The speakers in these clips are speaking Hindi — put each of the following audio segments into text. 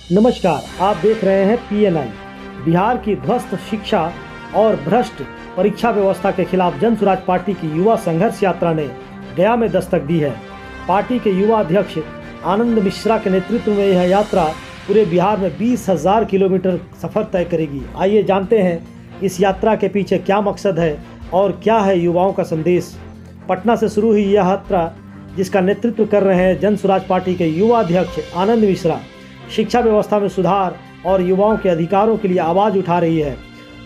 नमस्कार, आप देख रहे हैं पीएनआई। बिहार की ध्वस्त शिक्षा और भ्रष्ट परीक्षा व्यवस्था के खिलाफ जन स्वराज पार्टी की युवा संघर्ष यात्रा ने गया में दस्तक दी है। पार्टी के युवा अध्यक्ष आनंद मिश्रा के नेतृत्व में यह यात्रा पूरे बिहार में 20,000 किलोमीटर सफर तय करेगी। आइए जानते हैं इस यात्रा के पीछे क्या मकसद है और क्या है युवाओं का संदेश। पटना से शुरू हुई यह यात्रा, जिसका नेतृत्व कर रहे हैं जन स्वराज पार्टी के युवा अध्यक्ष आनंद मिश्रा, शिक्षा व्यवस्था में सुधार और युवाओं के अधिकारों के लिए आवाज़ उठा रही है।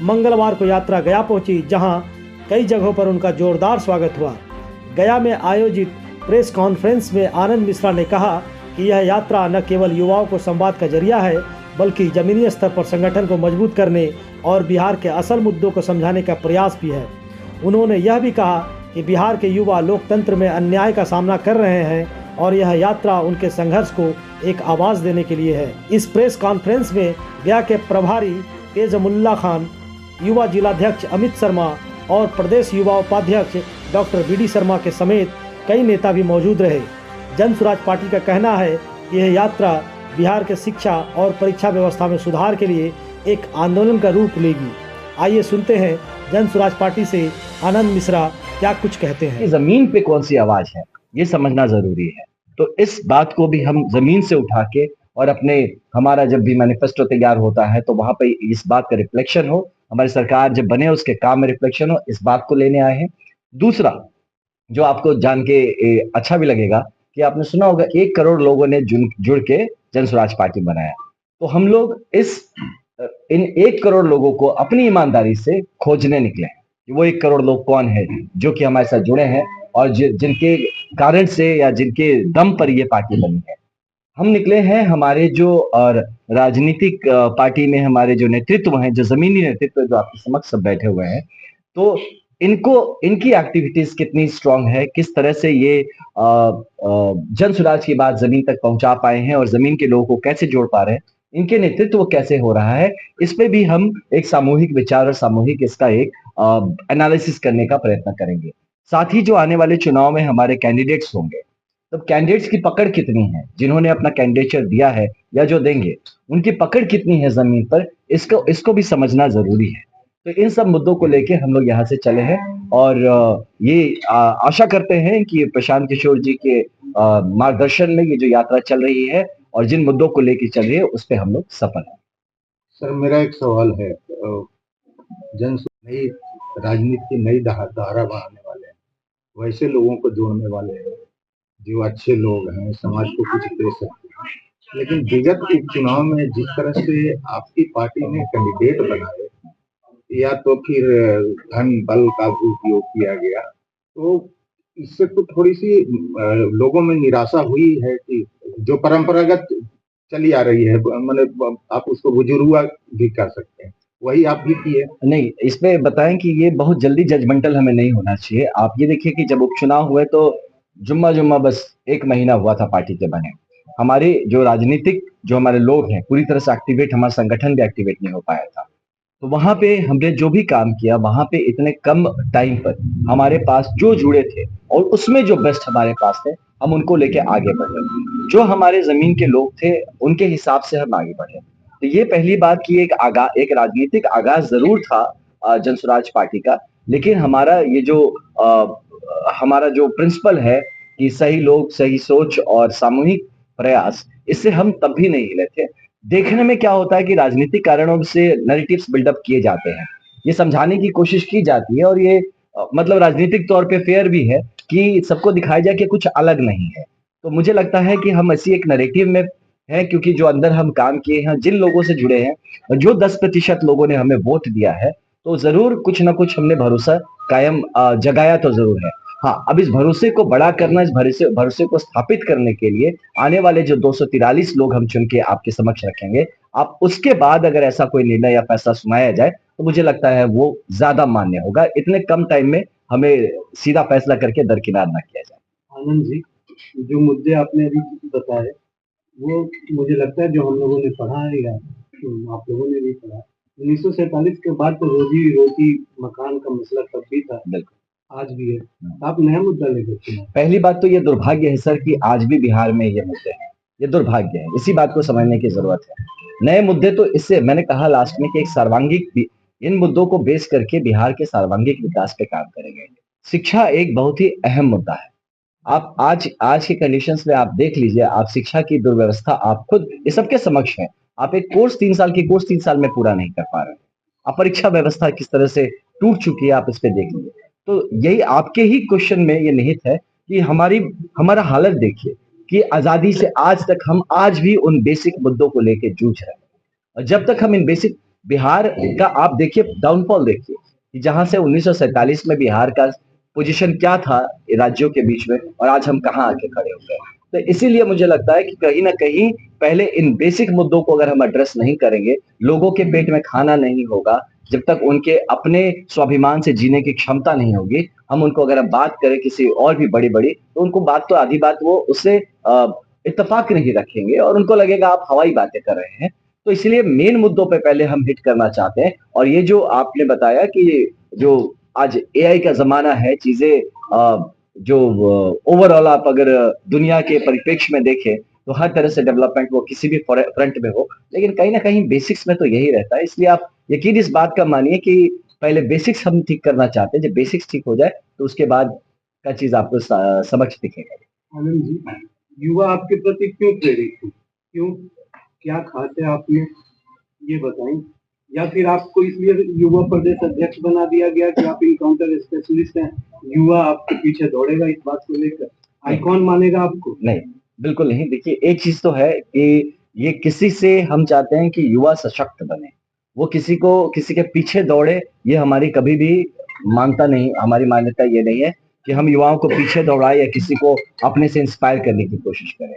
मंगलवार को यात्रा गया पहुंची, जहां कई जगहों पर उनका जोरदार स्वागत हुआ। गया में आयोजित प्रेस कॉन्फ्रेंस में आनंद मिश्रा ने कहा कि यह यात्रा न केवल युवाओं को संवाद का जरिया है, बल्कि जमीनी स्तर पर संगठन को मजबूत करने और बिहार के असल मुद्दों को समझाने का प्रयास भी है। उन्होंने यह भी कहा कि बिहार के युवा लोकतंत्र में अन्याय का सामना कर रहे हैं और यह यात्रा उनके संघर्ष को एक आवाज़ देने के लिए है। इस प्रेस कॉन्फ्रेंस में गया के प्रभारी तेजमुल्ला खान, युवा जिलाध्यक्ष अमित शर्मा और प्रदेश युवा उपाध्यक्ष डॉक्टर बीडी शर्मा के समेत कई नेता भी मौजूद रहे। जन स्वराज पार्टी का कहना है कि यह यात्रा बिहार के शिक्षा और परीक्षा व्यवस्था में सुधार के लिए एक आंदोलन का रूप लेगी। आइए सुनते हैं जन स्वराज पार्टी से आनंद मिश्रा क्या कुछ कहते हैं। जमीन पे कौन सी आवाज है, ये समझना जरूरी है। तो इस बात को भी हम जमीन से उठा के और हमारा जब भी मैनिफेस्टो तैयार होता है तो वहां पे इस बात का रिफ्लेक्शन हो, हमारी सरकार जब बने उसके काम में रिफ्लेक्शन हो, इस बात को लेने आए हैं। दूसरा, जो आपको जान के अच्छा भी लगेगा कि आपने सुना होगा 1 करोड़ लोगों ने जुड़ के जन स्वराज पार्टी बनाया। तो हम लोग इन 1 करोड़ लोगों को अपनी ईमानदारी से खोजने निकले हैं कि वो 1 करोड़ लोग कौन है जो कि हमारे साथ जुड़े हैं और जिनके कारण से या जिनके दम पर ये पार्टी बनी है। हम निकले हैं हमारे जो और राजनीतिक पार्टी में हमारे जो नेतृत्व हैं, जो जमीनी नेतृत्व जो आपके समक्ष सब बैठे हुए हैं, तो इनकी एक्टिविटीज कितनी स्ट्रांग है, किस तरह से ये जन स्वराज की बात जमीन तक पहुंचा पाए हैं और जमीन के लोगों को कैसे जोड़ पा रहे हैं, इनके नेतृत्व कैसे हो रहा है, इस पे भी हम एक सामूहिक विचार और सामूहिक इसका एक एनालिसिस करने का प्रयत्न करेंगे। साथ ही जो आने वाले चुनाव में हमारे कैंडिडेट्स होंगे, तो कैंडिडेट्स की पकड़ कितनी है, जिन्होंने अपना कैंडिडेचर दिया है या जो देंगे, उनकी पकड़ कितनी है जमीन पर, इसको भी समझना जरूरी है। तो इन सब मुद्दों को लेके हम लोग यहाँ से चले हैं और ये आशा करते हैं कि प्रशांत किशोर जी के मार्गदर्शन में ये जो यात्रा चल रही है और जिन मुद्दों को लेके चल रही है उस पे हम लोग सफल हैं। सर, मेरा एक सवाल है। नई राजनीति की नई धारा बढ़ाने वाले हैं, वैसे लोगों को जोड़ने वाले हैं जो अच्छे लोग हैं, समाज को कुछ दे सकते हैं। लेकिन विगत उपचुनाव में जिस तरह से आपकी पार्टी ने कैंडिडेट बनाए या तो फिर धन बल का उपयोग किया गया, तो इससे तो थोड़ी सी लोगों में निराशा हुई है कि जो परंपरागत चली आ रही है, मतलब आप उसको बुजुर्ग भी कर सकते हैं, वही आप भी किए। नहीं, इसमें बताएं कि ये बहुत जल्दी जजमेंटल हमें नहीं होना चाहिए। आप ये देखिए कि जब उपचुनाव हुए तो जुम्मा बस 1 महीना हुआ था पार्टी के बने। हमारे जो राजनीतिक जो हमारे लोग हैं पूरी तरह से एक्टिवेट, हमारा संगठन भी एक्टिवेट नहीं हो पाया था। तो वहां पे हमने जो भी काम किया, वहां पे इतने कम टाइम पर हमारे पास जो जुड़े थे और उसमें जो बेस्ट हमारे पास थे, हम उनको लेके आगे बढ़े। जो हमारे जमीन के लोग थे उनके हिसाब से हम आगे बढ़े। तो ये पहली बात कि एक राजनीतिक आगाज जरूर था जन स्वराज पार्टी का, लेकिन हमारा जो प्रिंसिपल है कि सही लोग, सही सोच और सामूहिक प्रयास, इससे हम तब भी नहीं हिले थे। देखने में क्या होता है कि राजनीतिक कारणों से नैरेटिव्स बिल्डअप किए जाते हैं, ये समझाने की कोशिश की जाती है और ये मतलब राजनीतिक तौर पे फेयर भी है कि सबको दिखाया जाए कि कुछ अलग नहीं है। तो मुझे लगता है कि हम ऐसी एक नैरेटिव में है, क्योंकि जो अंदर हम काम किए हैं, जिन लोगों से जुड़े हैं, जो 10% लोगों ने हमें वोट दिया है, तो जरूर कुछ ना कुछ हमने भरोसा कायम जगाया तो जरूर है। हाँ, अब इस भरोसे को बड़ा करना, इस भरोसे को स्थापित करने के लिए आने वाले जो 243 लोग हम चुन के आपके समक्ष रखेंगे, आप उसके बाद अगर ऐसा कोई निर्णय या फैसला सुनाया जाए तो मुझे लगता है वो ज्यादा मान्य होगा। इतने कम टाइम में हमें सीधा फैसला करके दरकिनार ना किया जाए। आनंद जी, जो मुद्दे आपने अभी बताए, वो मुझे लगता है जो हम लोगों ने पढ़ा है या आप लोगों ने भी पढ़ा, 1947 के बाद तो रोजी रोटी मकान का मसला तब भी था, आज भी है। आप नया मुद्दा लेकर। पहली बात तो ये दुर्भाग्य है सर कि आज भी बिहार में ये मुद्दे हैं। ये दुर्भाग्य है, इसी बात को समझने की जरूरत है। नए मुद्दे तो इससे मैंने कहा लास्ट में कि एक सर्वांगीण, इन मुद्दों को बेस करके बिहार के सर्वांगीण विकास पे काम करेंगे। शिक्षा एक बहुत ही अहम मुद्दा है। आप आज के कंडीशंस में आप देख लीजिए, आप शिक्षा की दुर्व्यवस्था आप खुद ये सबके समक्ष है। आप एक कोर्स 3 साल की कोर्स 3 साल में पूरा नहीं कर पा रहे हैं। आप परीक्षा व्यवस्था किस तरह से टूट चुकी है, आप इस पे देख लीजिए। तो यही आपके ही क्वेश्चन में ये निहित है कि हमारा हालत देखिए कि आजादी से आज तक हम आज भी उन बेसिक मुद्दों को लेके जूझ रहे हैं। और जब तक हम इन बेसिक, बिहार का आप देखिए डाउनफॉल देखिए कि जहां से 1947 में बिहार का पोजीशन क्या था राज्यों के बीच में, और आज हम कहाँ आके खड़े हो गए। तो इसीलिए मुझे लगता है कि कहीं ना कहीं पहले इन बेसिक मुद्दों को अगर हम एड्रेस नहीं करेंगे, लोगों के पेट में खाना नहीं होगा, जब तक उनके अपने स्वाभिमान से जीने की क्षमता नहीं होगी, हम उनको अगर हम बात करें किसी और भी बड़ी बड़ी, तो उनको बात तो आधी बात वो उससे इत्तेफाक नहीं रखेंगे और उनको लगेगा आप हवाई बातें कर रहे हैं। तो इसलिए मेन मुद्दों पे पहले हम हिट करना चाहते हैं। और ये जो आपने बताया कि जो आज एआई का जमाना है, चीजें जो ओवरऑल आप अगर दुनिया के परिप्रेक्ष्य में देखें तो हर तरह से डेवलपमेंट वो किसी भी फ्रंट में हो, लेकिन कहीं ना कहीं बेसिक्स में तो यही रहता है। इसलिए आप यकीन इस बात का मानिए कि पहले बेसिक्स हम ठीक करना चाहते हैं। जब बेसिक्स ठीक हो जाए तो उसके बाद का चीज आपको समक्ष दिखेगा। आनंद जी, युवा आपके प्रति क्यों प्रेरित है? क्यों, क्या खास है आप में, ये बताएं। या फिर आपको इसलिए युवा प्रदेश अध्यक्ष बना दिया गया कि आप इनकाउंटर स्पेशलिस्ट हैं, युवा आपके पीछे दौड़ेगा इस बात को लेकर, आइकॉन मानेगा आपको? नहीं, बिल्कुल नहीं। देखिए, एक चीज तो है कि ये किसी से हम चाहते हैं कि युवा सशक्त बने, वो किसी के पीछे दौड़े, ये हमारी कभी भी मानता नहीं, हमारी मान्यता ये नहीं है कि हम युवाओं को पीछे दौड़ाए या किसी को अपने से इंस्पायर करने की कोशिश करें।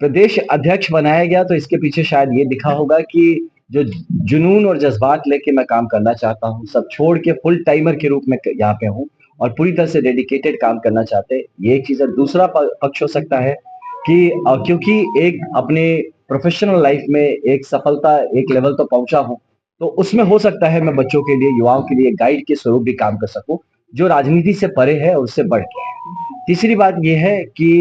प्रदेश अध्यक्ष बनाया गया तो इसके पीछे शायद ये दिखा होगा कि जो जुनून और जज्बात लेके मैं काम करना चाहता हूँ, सब छोड़ के फुल टाइमर के रूप में यहाँ पे हूँ और पूरी तरह से डेडिकेटेड काम करना चाहते हैं, ये एक चीज है। दूसरा पक्ष हो सकता है कि क्योंकि एक अपने प्रोफेशनल लाइफ में एक सफलता, एक लेवल तो पहुंचा हूं, तो उसमें हो सकता है मैं बच्चों के लिए, युवाओं के लिए गाइड के स्वरूप भी काम कर सकूं, जो राजनीति से परे है और उससे बढ़ के। तीसरी बात यह है कि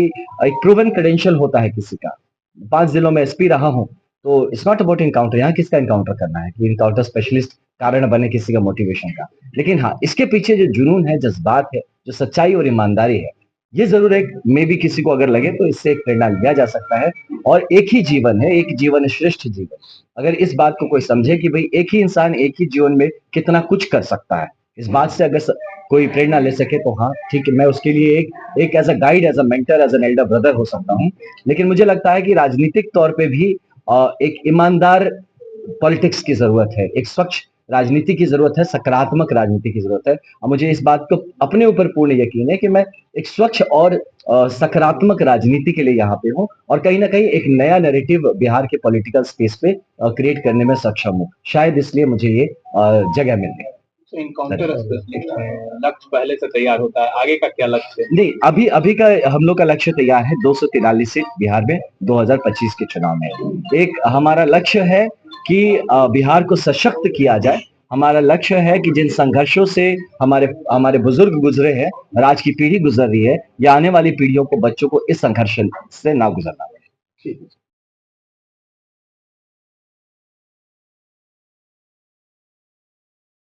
एक प्रूवन क्रेडेंशियल होता है किसी का। 5 जिलों में एसपी रहा हूं, तो इट्स नॉट अबाउट इनकाउंटर, यहाँ किसका इनकाउंटर करना है कि इनकाउंटर स्पेशलिस्ट कारण बने किसी का मोटिवेशन का। लेकिन हाँ, इसके पीछे जो जुनून है, जज्बात है, जो सच्चाई और ईमानदारी है, ये जरूर एक मे भी किसी को अगर लगे तो इससे एक प्रेरणा लिया जा सकता है। और एक ही जीवन है, एक जीवन है श्रेष्ठ जीवन। अगर इस बात को कोई समझे कि भाई एक ही इंसान एक ही जीवन में कितना कुछ कर सकता है, इस बात से अगर कोई प्रेरणा ले सके तो हाँ ठीक है, मैं उसके लिए एक as a guide, as a mentor, as an elder brother हो सकता हूँ। लेकिन मुझे लगता है कि राजनीतिक तौर पे भी एक ईमानदार पॉलिटिक्स की जरूरत है, एक स्वच्छ राजनीति की जरूरत है, सकारात्मक राजनीति की जरूरत है। और मुझे इस बात को अपने ऊपर पूर्ण यकीन है कि मैं एक स्वच्छ और सकारात्मक राजनीति के लिए यहाँ पे हूँ और कहीं ना कहीं एक नया नैरेटिव बिहार के पॉलिटिकल स्पेस पे क्रिएट करने में सक्षम हूँ। शायद इसलिए मुझे ये जगह मिल गई। इनकाउंटर स्पेशलिस्ट है, लक्ष्य पहले से तैयार होता है, आगे का क्या लक्ष्य है? नहीं, अभी का हम लोग का लक्ष्य तैयार है, 243 सीट बिहार में 2025 के चुनाव में। एक हमारा लक्ष्य है कि बिहार को सशक्त किया जाए। हमारा लक्ष्य है कि जिन संघर्षों से हमारे बुजुर्ग गुजरे हैं और आज की पीढ़ी गुजर रही है, या आने वाली पीढ़ियों को, बच्चों को इस संघर्ष से ना गुजरना पड़े।